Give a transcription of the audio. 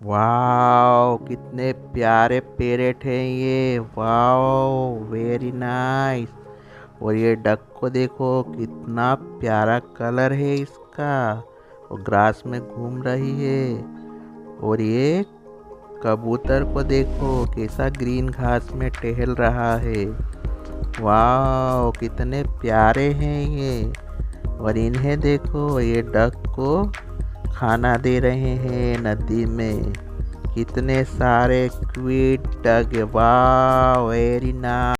Wow, कितने प्यारे parrot हैं ये। Wow, very nice. और ये डक को देखो, कितना प्यारा कलर है इसका। और ग्रास में घूम रही है। और ये कबूतर को देखो, कैसा ग्रीन घास में टहल रहा है। वाओ, कितने प्यारे हैं ये। और इन्हें देखो, ये डक को खाना दे रहे हैं नदी में। कितने सारे क्यूट डक है। वाह, वेरी नाइस।